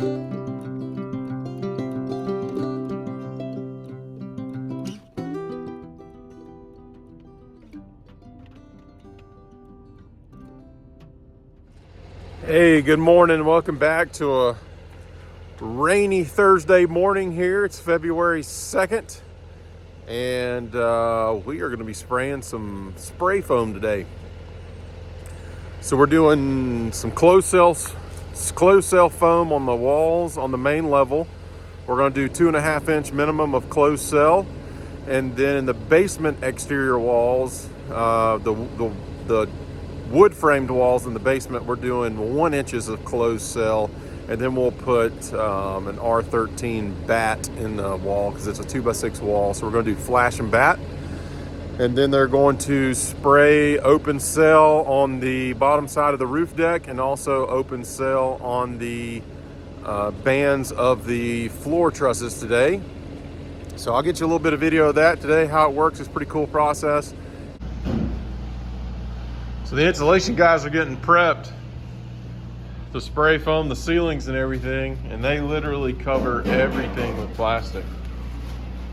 Hey, good morning. Welcome back to a rainy Thursday morning here. It's February 2nd, and we are going to be spraying some spray foam today. So we're doing some closed cell foam on the walls on the main level. We're going to do 2.5 inch minimum of closed cell, and then in the basement exterior walls, the wood framed walls in the basement, we're doing 1 inches of closed cell, and then we'll put an R13 batt in the wall because it's a 2x6 wall. So we're going to do flash and batt, and then they're going to spray open cell on the bottom side of the roof deck and also open cell on the bands of the floor trusses today. So I'll get you a little bit of video of that today, how it works. It's a pretty cool process. So the insulation guys are getting prepped to spray foam the ceilings and everything, and they literally cover everything with plastic.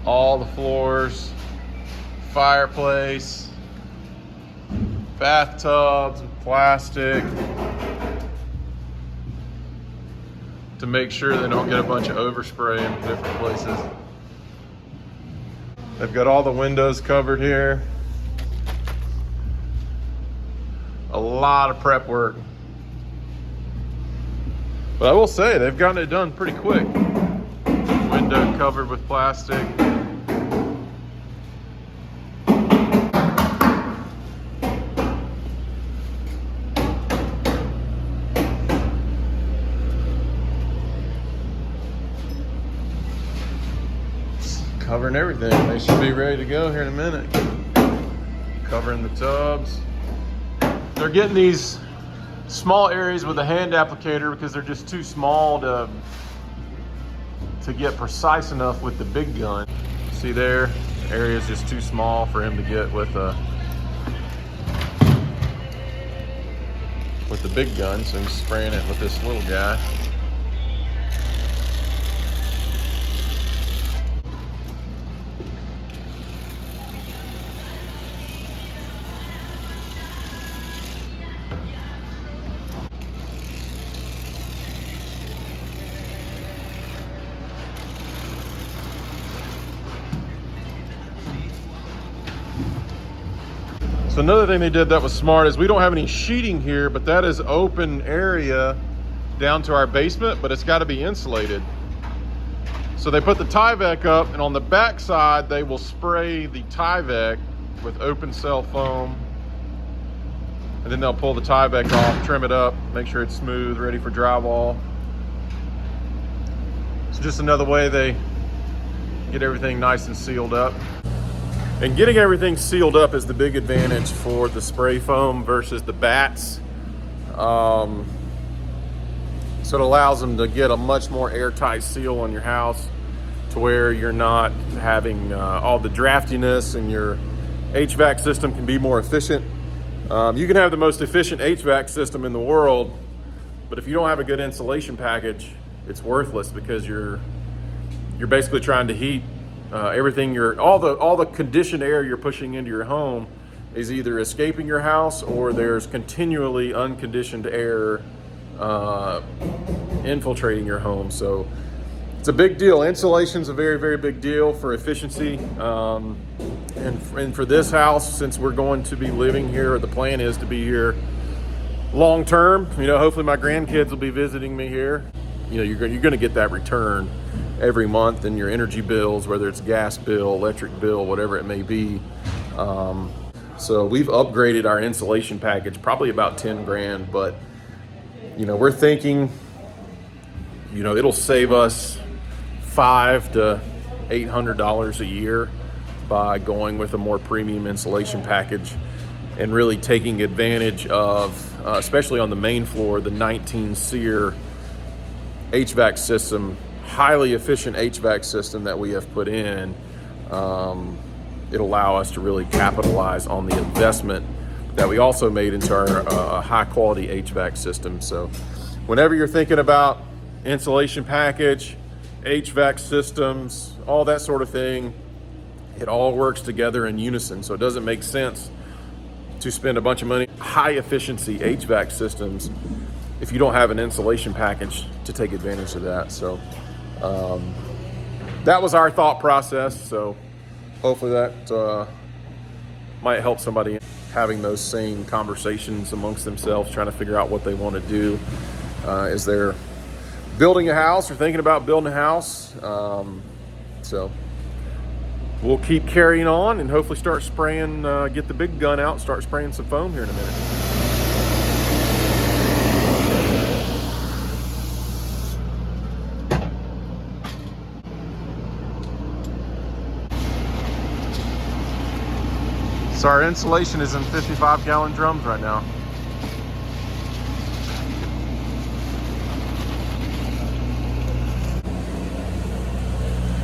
All the floors, fireplace, bathtubs with plastic to make sure they don't get a bunch of overspray in different places. They've got all the windows covered here. A lot of prep work. But I will say, they've gotten it done pretty quick. Window covered with plastic. Covering everything. They should be ready to go here in a minute. Covering the tubs. They're getting these small areas with a hand applicator because they're just too small to get precise enough with the big gun. See there, the area is just too small for him to get with the big gun, so he's spraying it with this little guy. So another thing they did that was smart is we don't have any sheeting here, but that is open area down to our basement, but it's got to be insulated. So they put the Tyvek up, and on the back side they will spray the Tyvek with open cell foam, and then they'll pull the Tyvek off, trim it up, make sure it's smooth, ready for drywall. It's just another way they get everything nice and sealed up. And getting everything sealed up is the big advantage for the spray foam versus the batts. So it allows them to get a much more airtight seal on your house to where you're not having all the draftiness, and your HVAC system can be more efficient. You can have the most efficient HVAC system in the world, but if you don't have a good insulation package, it's worthless because you're basically trying to heat everything. All the conditioned air you're pushing into your home is either escaping your house, or there's continually unconditioned air infiltrating your home. So it's a big deal. Insulation's a very, very big deal for efficiency. And for this house, since we're going to be living here, or the plan is to be here long term, hopefully my grandkids will be visiting me here. You're going to get that return every month in your energy bills, whether it's gas bill, electric bill, whatever it may be. So we've upgraded our insulation package probably about 10 grand, but we're thinking it'll save us $500 to $800 a year by going with a more premium insulation package and really taking advantage of, especially on the main floor, the 19 SEER HVAC system, highly efficient HVAC system that we have put in. It'll allow us to really capitalize on the investment that we also made into our high quality HVAC system. So whenever you're thinking about insulation package, HVAC systems, all that sort of thing. It all works together in unison, so it doesn't make sense to spend a bunch of money high efficiency HVAC systems if you don't have an insulation package to take advantage of that. So that was our thought process. So hopefully that might help somebody having those same conversations amongst themselves, trying to figure out what they want to do as they're building a house or thinking about building a house. So we'll keep carrying on and hopefully start spraying, get the big gun out and start spraying some foam here in a minute. So our insulation is in 55-gallon drums right now.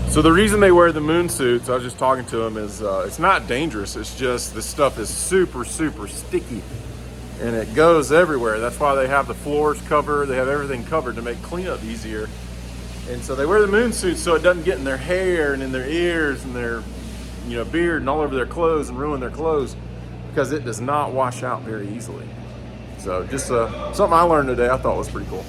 So the reason they wear the moon suits, I was just talking to them, is it's not dangerous. It's just this stuff is super, super sticky and it goes everywhere. That's why they have the floors covered. They have everything covered to make cleanup easier. And so they wear the moon suits so it doesn't get in their hair and in their ears and their beard and all over their clothes and ruin their clothes, because it does not wash out very easily. So just something I learned today I thought was pretty cool.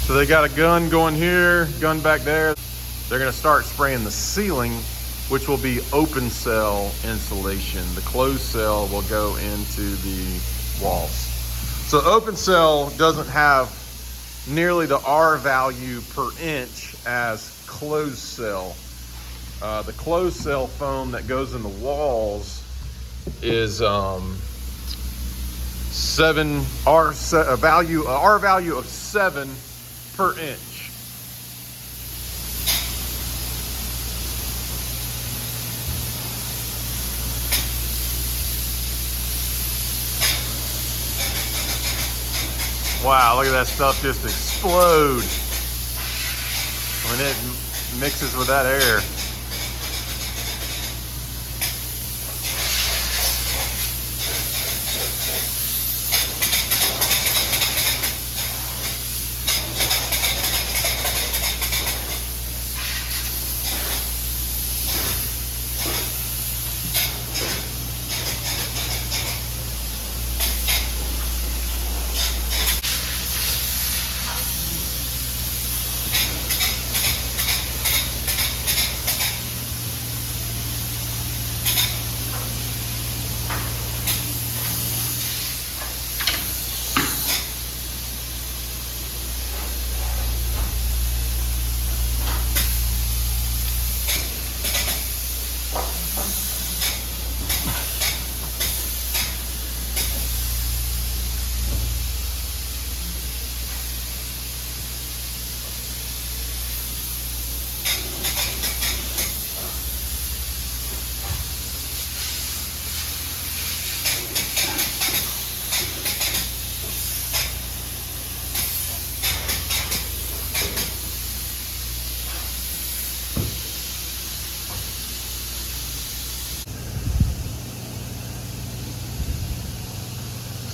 So they got a gun going here, gun back there. They're gonna start spraying the ceiling, which will be open cell insulation. The closed cell will go into the walls. So open cell doesn't have nearly the R value per inch as closed cell. The closed cell foam that goes in the walls is R value of 7 per inch. Wow, look at that stuff just explode when it mixes with that air.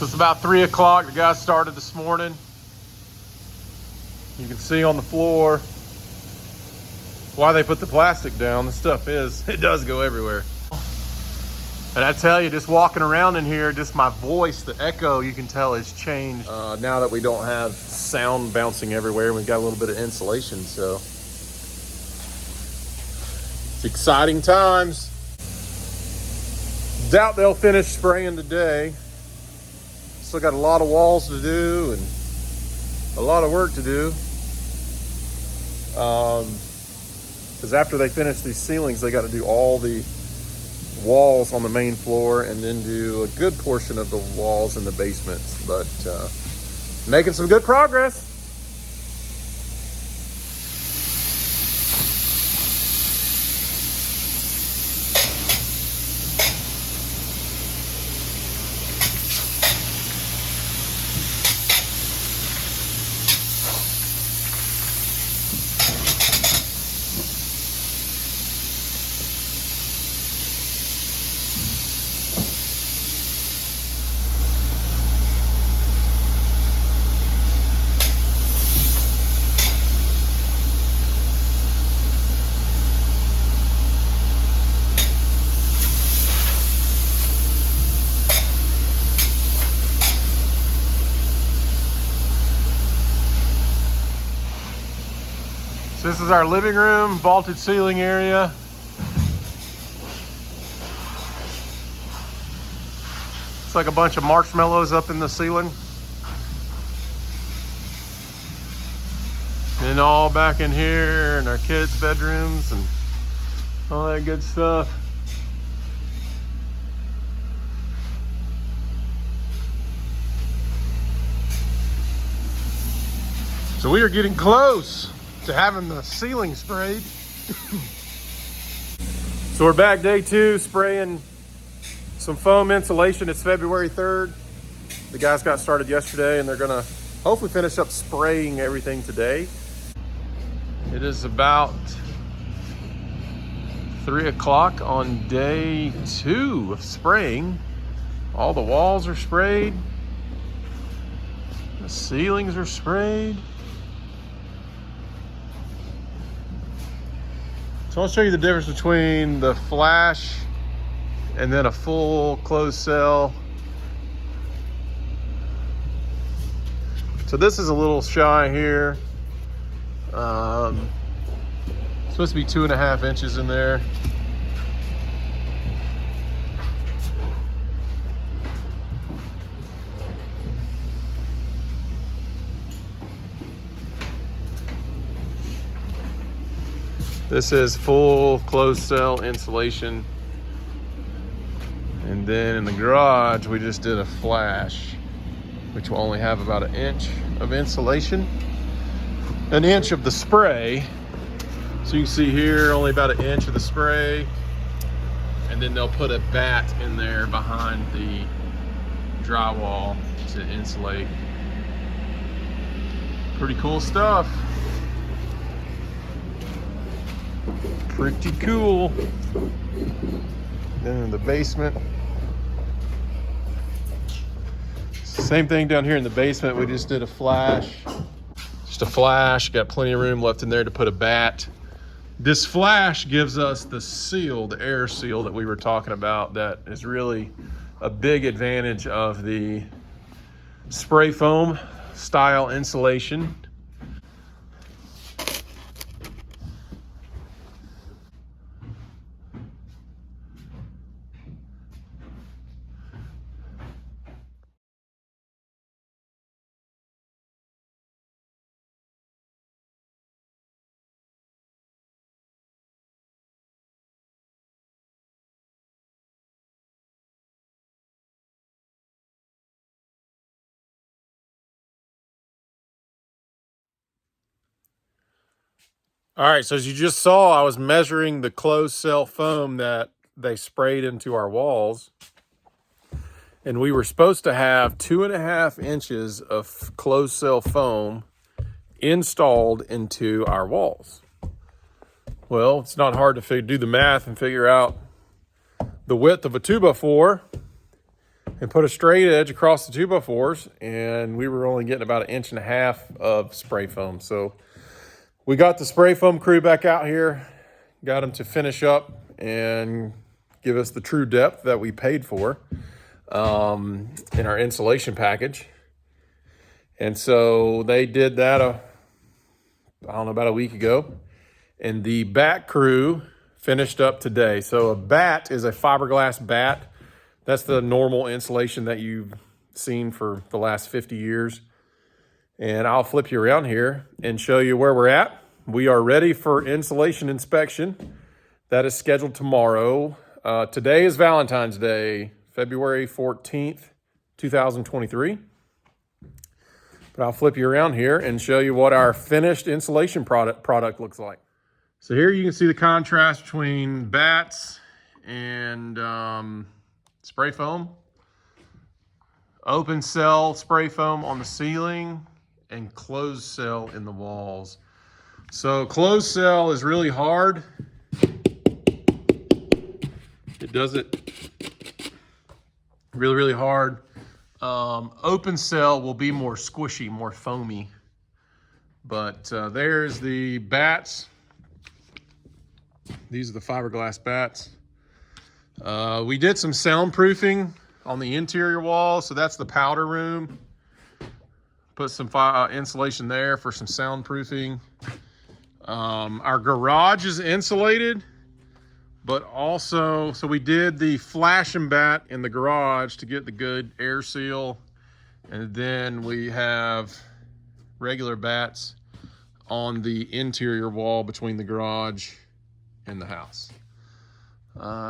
So it's about 3 o'clock. The guys started this morning. You can see on the floor why they put the plastic down. The stuff it does go everywhere. And I tell you, just walking around in here, just my voice, the echo, you can tell has changed. Now that we don't have sound bouncing everywhere, we've got a little bit of insulation, so it's exciting times. Doubt they'll finish spraying today. Still got a lot of walls to do and a lot of work to do. Because after they finish these ceilings, they got to do all the walls on the main floor and then do a good portion of the walls in the basements. But making some good progress. This is our living room, vaulted ceiling area. It's like a bunch of marshmallows up in the ceiling. And all back in here in our kids' bedrooms and all that good stuff. So we are getting close to having the ceiling sprayed. So we're back day 2, spraying some foam insulation. It's February 3rd. The guys got started yesterday and they're gonna hopefully finish up spraying everything today. It is about 3 o'clock on day 2 of spraying. All the walls are sprayed. The ceilings are sprayed. So I'll show you the difference between the flash and then a full closed cell. So this is a little shy here. Supposed to be 2.5 inches in there. This is full closed cell insulation. And then in the garage, we just did a flash, which will only have about 1 inch of insulation, 1 inch of the spray. So you can see here, only about 1 inch of the spray. And then they'll put a batt in there behind the drywall to insulate. Pretty cool stuff. Pretty cool. Then in the basement, same thing down here in the basement. We just did a flash. Just a flash. Got plenty of room left in there to put a batt. This flash gives us the seal, the air seal that we were talking about. That is really a big advantage of the spray foam style insulation. All right, so as you just saw, I was measuring the closed cell foam that they sprayed into our walls. And we were supposed to have 2.5 inches of closed cell foam installed into our walls. Well, it's not hard to do the math and figure out the width of a 2x4 and put a straight edge across the 2x4s. And we were only getting about 1.5 inches of spray foam. So we got the spray foam crew back out here, got them to finish up and give us the true depth that we paid for in our insulation package. And so they did that, about a week ago. And the batt crew finished up today. So a batt is a fiberglass batt. That's the normal insulation that you've seen for the last 50 years. And I'll flip you around here and show you where we're at. We are ready for insulation inspection. That is scheduled tomorrow. Today is Valentine's Day, February 14th, 2023. But I'll flip you around here and show you what our finished insulation product looks like. So here you can see the contrast between batts and spray foam. Open cell spray foam on the ceiling and closed cell in the walls. So closed cell is really hard. It does it really, really hard. Open cell will be more squishy, more foamy. But there's the batts. These are the fiberglass batts. We did some soundproofing on the interior wall. So that's the powder room. Put some insulation there for some soundproofing. Our garage is insulated, but also, so we did the flash and batt in the garage to get the good air seal. And then we have regular batts on the interior wall between the garage and the house.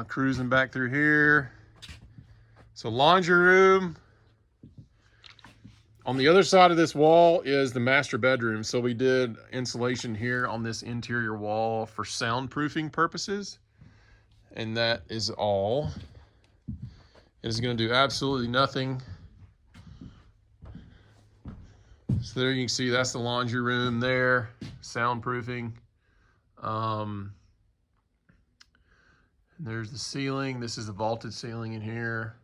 Cruising back through here. So laundry room. On the other side of this wall is the master bedroom. So we did insulation here on this interior wall for soundproofing purposes. And that is all. It is going to do absolutely nothing. So there you can see that's the laundry room there, soundproofing. There's the ceiling. This is the vaulted ceiling in here.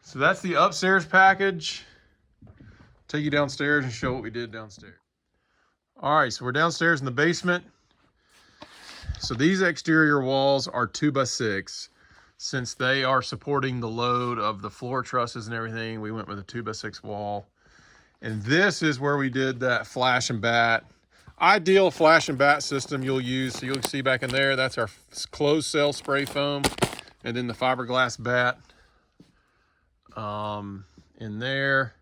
So that's the upstairs package. Take you downstairs and show what we did downstairs. All right, so we're downstairs in the basement. So these exterior walls are 2x6. Since they are supporting the load of the floor trusses and everything, we went with a 2x6 wall. And this is where we did that flash and batt. Ideal flash and batt system you'll use. So you'll see back in there, that's our closed cell spray foam. And then the fiberglass batt in there.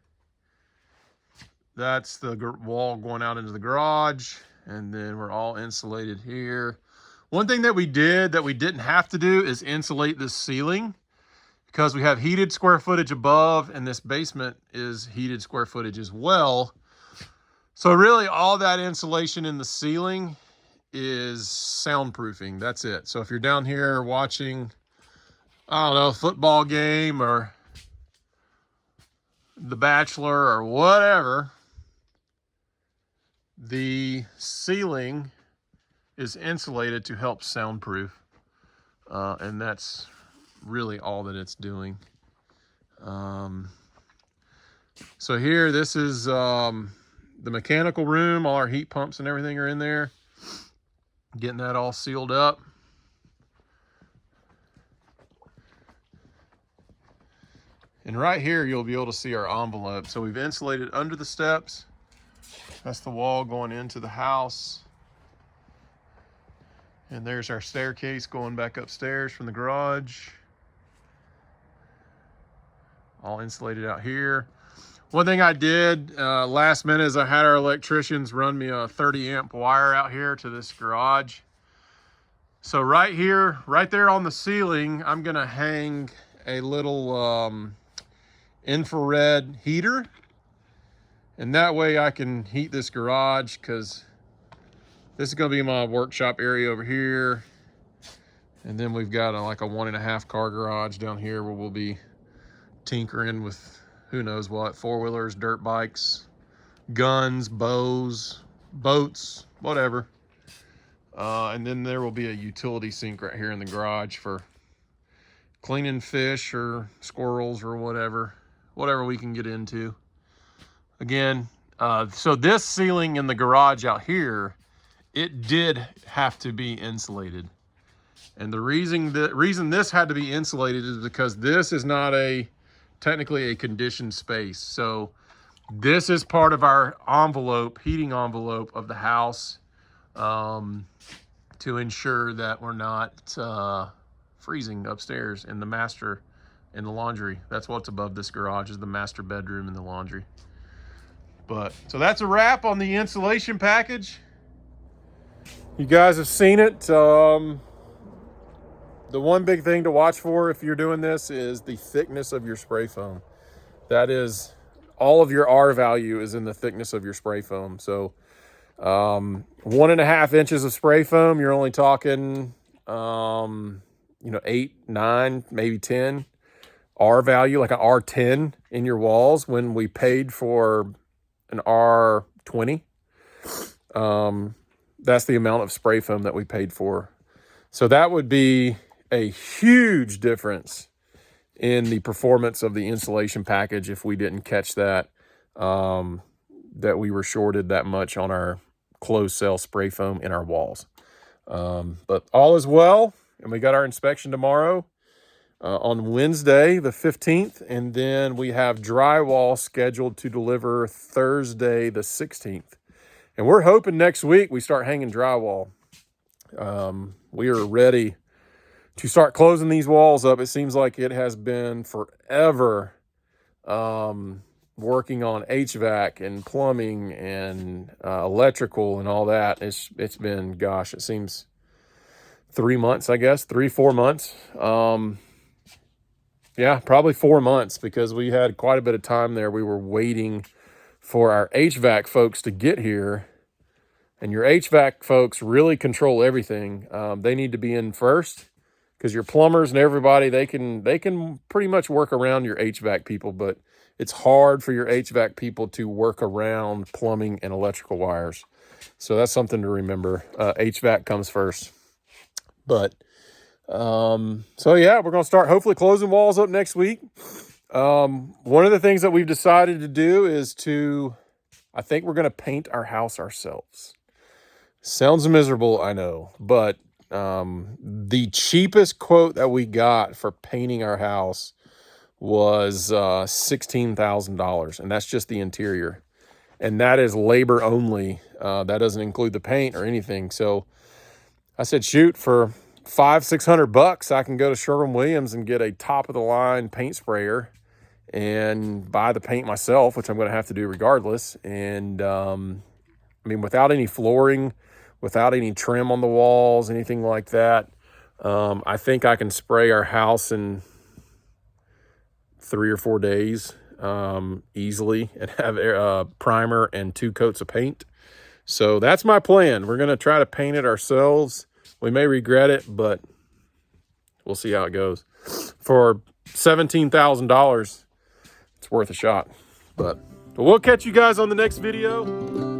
That's the wall going out into the garage. And then we're all insulated here. One thing that we did that we didn't have to do is insulate this ceiling, because we have heated square footage above, and this basement is heated square footage as well. So really all that insulation in the ceiling is soundproofing. That's it. So if you're down here watching, I don't know, a football game or The Bachelor or whatever, the ceiling is insulated to help soundproof. And that's really all that it's doing. So here, this is the mechanical room. All our heat pumps and everything are in there. Getting that all sealed up. And right here, you'll be able to see our envelope. So we've insulated under the steps. That's the wall going into the house. And there's our staircase going back upstairs from the garage. All insulated out here. One thing I did last minute is I had our electricians run me a 30 amp wire out here to this garage. So right here, right there on the ceiling, I'm gonna hang a little infrared heater. And that way I can heat this garage, because this is gonna be my workshop area over here. And then we've got like a 1.5 car garage down here where we'll be tinkering with who knows what, 4-wheelers, dirt bikes, guns, bows, boats, whatever. And then there will be a utility sink right here in the garage for cleaning fish or squirrels or whatever we can get into. Again, so this ceiling in the garage out here, it did have to be insulated. And the reason this had to be insulated is because this is not technically a conditioned space. So this is part of our envelope, heating envelope of the house, to ensure that we're not freezing upstairs in the laundry. That's what's above this garage, is the master bedroom and the laundry. But so that's a wrap on the insulation package. You guys have seen it. The one big thing to watch for if you're doing this is the thickness of your spray foam. That is, all of your R value is in the thickness of your spray foam. So 1.5 inches of spray foam, you're only talking 8, 9, maybe 10 R value, like an R10 in your walls. When we paid for an R20, that's the amount of spray foam that we paid for. So that would be a huge difference in the performance of the insulation package if we didn't catch that, that we were shorted that much on our closed cell spray foam in our walls. But all is well, and we got our inspection tomorrow. on Wednesday, the 15th. And then we have drywall scheduled to deliver Thursday, the 16th. And we're hoping next week we start hanging drywall. We are ready to start closing these walls up. It seems like it has been forever working on HVAC and plumbing and electrical and all that. It's been, gosh, it seems 3 months, I guess, 3-4 months. Yeah, probably 4 months, because we had quite a bit of time there. We were waiting for our HVAC folks to get here. And your HVAC folks really control everything. They need to be in first, because your plumbers and everybody, they can pretty much work around your HVAC people, but it's hard for your HVAC people to work around plumbing and electrical wires. So that's something to remember. HVAC comes first. But so yeah, we're going to start hopefully closing walls up next week. One of the things that we've decided to do is I think we're going to paint our house ourselves. Sounds miserable, I know, but the cheapest quote that we got for painting our house was $16,000, and that's just the interior, and that is labor only. That doesn't include the paint or anything. So I said, shoot, for $500-600, I can go to Sherwin-Williams and get a top of the line paint sprayer and buy the paint myself, which I'm going to have to do regardless. And I mean, without any flooring, without any trim on the walls, anything like that, I think I can spray our house in 3 or 4 days easily, and have a primer and 2 coats of paint. So that's my plan. We're going to try to paint it ourselves. We may regret it, but we'll see how it goes. For $17,000, it's worth a shot. But we'll catch you guys on the next video.